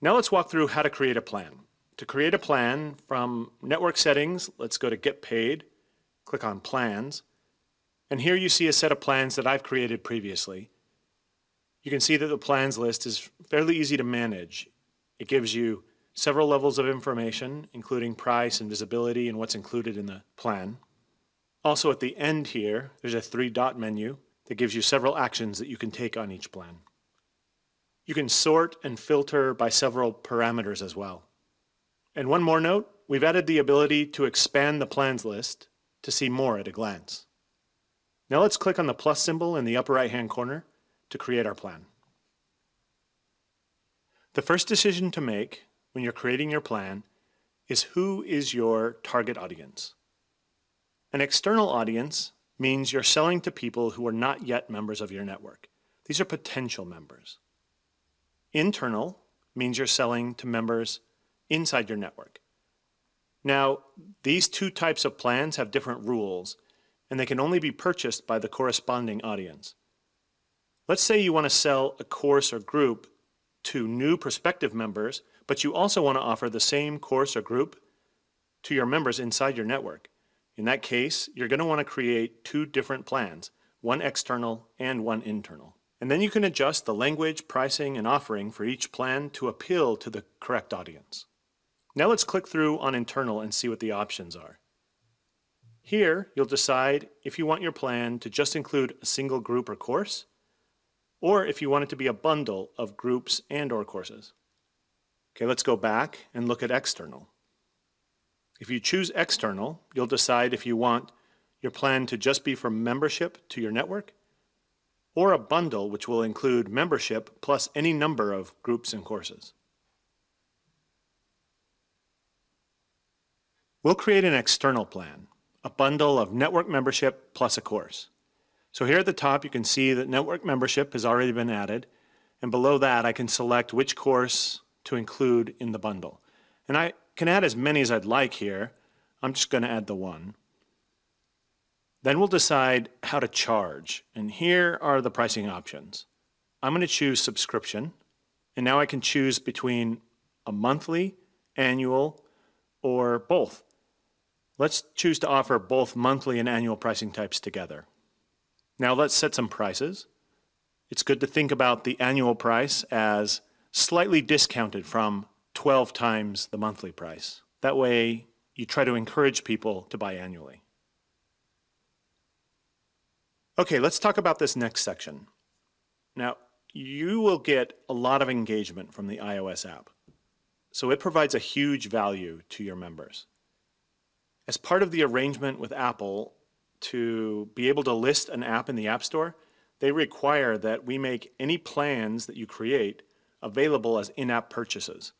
Now let's walk through how to create a plan. To create a plan, from Network Settings, let's go to Get Paid, click on Plans, and here you see a set of plans that I've created previously. You can see that the plans list is fairly easy to manage. It gives you several levels of information, including price and visibility and what's included in the plan. Also at the end here, there's a 3-dot menu that gives you several actions that you can take on each plan. You can sort and filter by several parameters as well. And one more note, we've added the ability to expand the plans list to see more at a glance. Now let's click on the plus symbol in the upper right-hand corner to create our plan. The first decision to make when you're creating your plan is who is your target audience. An external audience means you're selling to people who are not yet members of your network. These are potential members. Internal means you're selling to members inside your network. Now, these two types of plans have different rules, and they can only be purchased by the corresponding audience. Let's say you want to sell a course or group to new prospective members, but you also want to offer the same course or group to your members inside your network. In that case, you're going to want to create two different plans, one external and one internal. And then you can adjust the language, pricing, and offering for each plan to appeal to the correct audience. Now let's click through on internal and see what the options are. Here, you'll decide if you want your plan to just include a single group or course, or if you want it to be a bundle of groups and/or courses. Okay, let's go back and look at external. If you choose external, you'll decide if you want your plan to just be for membership to your network, or a bundle which will include membership plus any number of groups and courses. We'll create an external plan, a bundle of network membership plus a course. So here at the top you can see that network membership has already been added, and below that I can select which course to include in the bundle. And I can add as many as I'd like here. I'm just going to add the one. Then we'll decide how to charge, and here are the pricing options. I'm going to choose subscription, and now I can choose between a monthly, annual, or both. Let's choose to offer both monthly and annual pricing types together. Now let's set some prices. It's good to think about the annual price as slightly discounted from 12 times the monthly price. That way you try to encourage people to buy annually. Okay, let's talk about this next section. Now, you will get a lot of engagement from the iOS app, so it provides a huge value to your members. As part of the arrangement with Apple to be able to list an app in the App Store, they require that we make any plans that you create available as in-app purchases,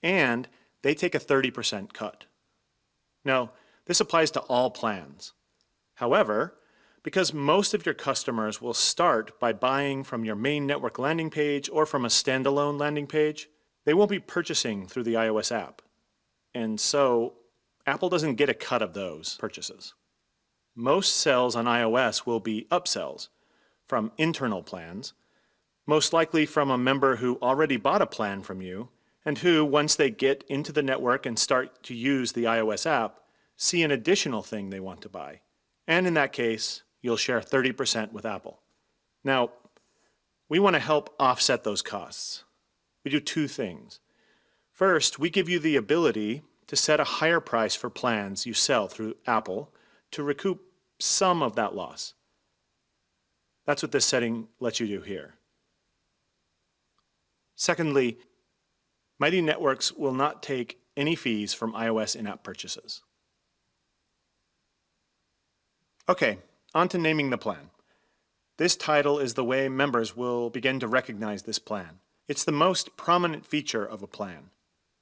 and they take a 30% cut. Now, this applies to all plans. However, because most of your customers will start by buying from your main network landing page or from a standalone landing page, they won't be purchasing through the iOS app. And so Apple doesn't get a cut of those purchases. Most sales on iOS will be upsells from internal plans, most likely from a member who already bought a plan from you and who, once they get into the network and start to use the iOS app, see an additional thing they want to buy. And in that case, you'll share 30% with Apple. Now, we want to help offset those costs. We do two things. First, we give you the ability to set a higher price for plans you sell through Apple to recoup some of that loss. That's what this setting lets you do here. Secondly, Mighty Networks will not take any fees from iOS in-app purchases. Okay, on to naming the plan. This title is the way members will begin to recognize this plan. It's the most prominent feature of a plan.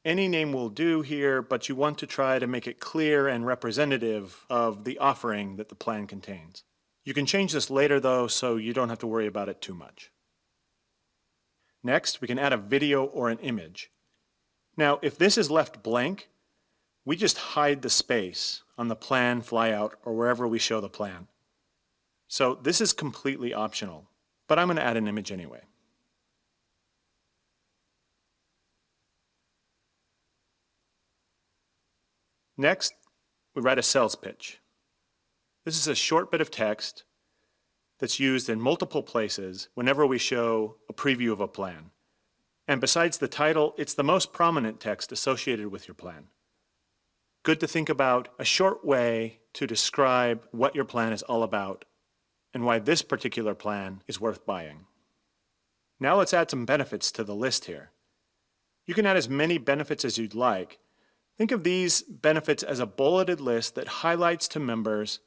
Any name will do here, but you want to try to make it clear and representative of the offering that the plan contains. You can change this later though, so you don't have to worry about it too much. Next, we can add a video or an image. Now, if this is left blank, we just hide the space on the plan flyout or wherever we show the plan. So this is completely optional, but I'm going to add an image anyway. Next, we write a sales pitch. This is a short bit of text that's used in multiple places whenever we show a preview of a plan. And besides the title, it's the most prominent text associated with your plan. Good to think about a short way to describe what your plan is all about and why this particular plan is worth buying. Now let's add some benefits to the list here. You can add as many benefits as you'd like. Think of these benefits as a bulleted list that highlights to members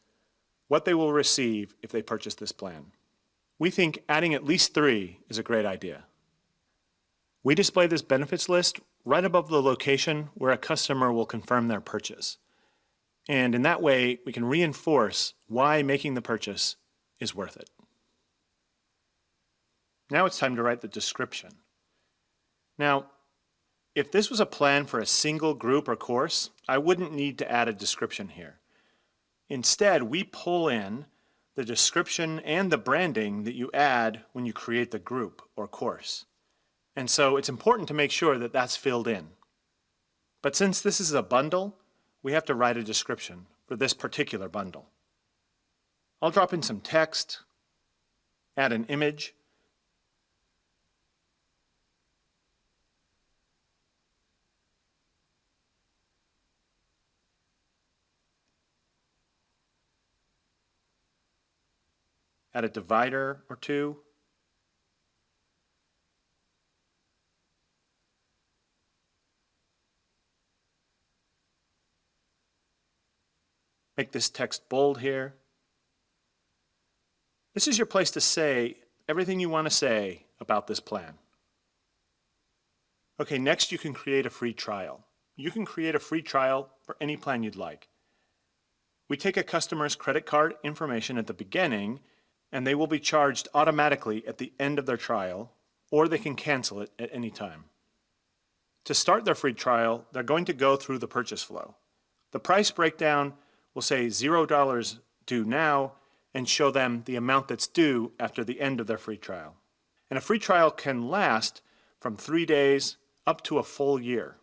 what they will receive if they purchase this plan. We think adding at least 3 is a great idea. We display this benefits list right above the location where a customer will confirm their purchase. And in that way, we can reinforce why making the purchase is worth it. Now it's time to write the description. Now, if this was a plan for a single group or course, I wouldn't need to add a description here. Instead, we pull in the description and the branding that you add when you create the group or course. And so it's important to make sure that that's filled in. But since this is a bundle, we have to write a description for this particular bundle. I'll drop in some text, add an image, add a divider or two, make this text bold here. This is your place to say everything you want to say about this plan. Okay, next you can create a free trial. You can create a free trial for any plan you'd like. We take a customer's credit card information at the beginning, and they will be charged automatically at the end of their trial, or they can cancel it at any time. To start their free trial, they're going to go through the purchase flow. The price breakdown will say $0 due now and show them the amount that's due after the end of their free trial. And a free trial can last from 3 days up to a full year.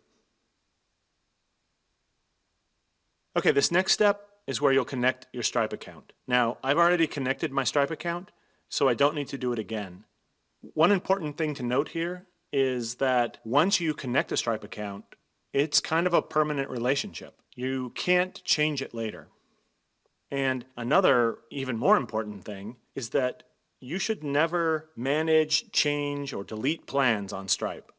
Okay, this next step is where you'll connect your Stripe account. Now, I've already connected my Stripe account, so I don't need to do it again. One important thing to note here is that once you connect a Stripe account, it's kind of a permanent relationship. You can't change it later. And another even more important thing is that you should never manage, change, or delete plans on Stripe.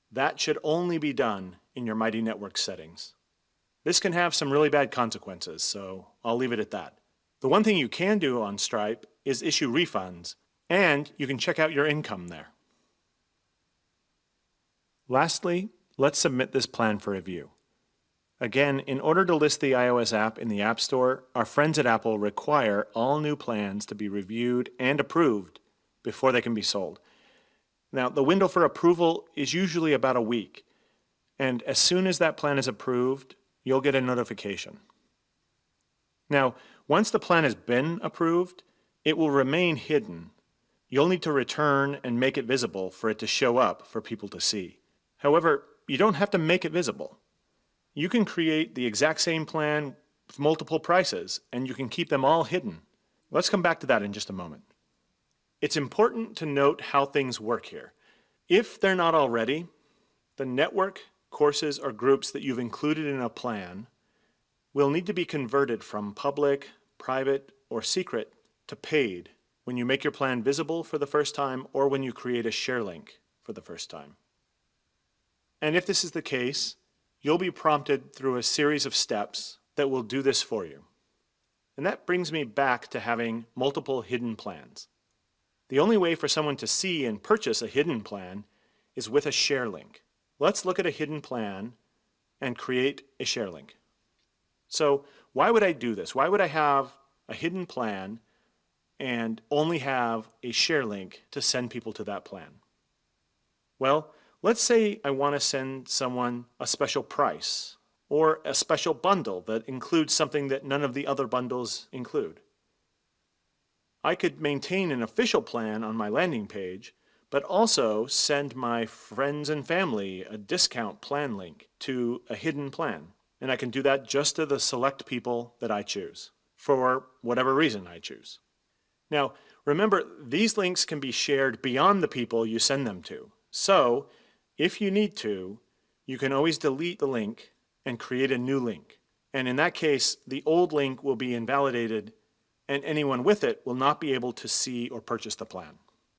That should only be done in your Mighty Networks settings. This can have some really bad consequences, so I'll leave it at that. The one thing you can do on Stripe is issue refunds, and you can check out your income there. Lastly, let's submit this plan for review. Again, in order to list the iOS app in the App Store, our friends at Apple require all new plans to be reviewed and approved before they can be sold. Now, the window for approval is usually about a week, and as soon as that plan is approved, you'll get a notification. Now, once the plan has been approved, it will remain hidden. You'll need to return and make it visible for it to show up for people to see. However, you don't have to make it visible. You can create the exact same plan with multiple prices, and you can keep them all hidden. Let's come back to that in just a moment. It's important to note how things work here. If they're not already, the network, courses, or groups that you've included in a plan will need to be converted from public, private, or secret to paid when you make your plan visible for the first time or when you create a share link for the first time. And if this is the case, you'll be prompted through a series of steps that will do this for you. And that brings me back to having multiple hidden plans. The only way for someone to see and purchase a hidden plan is with a share link. Let's look at a hidden plan and create a share link. So why would I do this? Why would I have a hidden plan and only have a share link to send people to that plan? Well, let's say I want to send someone a special price or a special bundle that includes something that none of the other bundles include. I could maintain an official plan on my landing page, but also send my friends and family a discount plan link to a hidden plan. And I can do that just to the select people that I choose, for whatever reason I choose. Now, remember, these links can be shared beyond the people you send them to. So, if you need to, you can always delete the link and create a new link. And in that case, the old link will be invalidated and anyone with it will not be able to see or purchase the plan.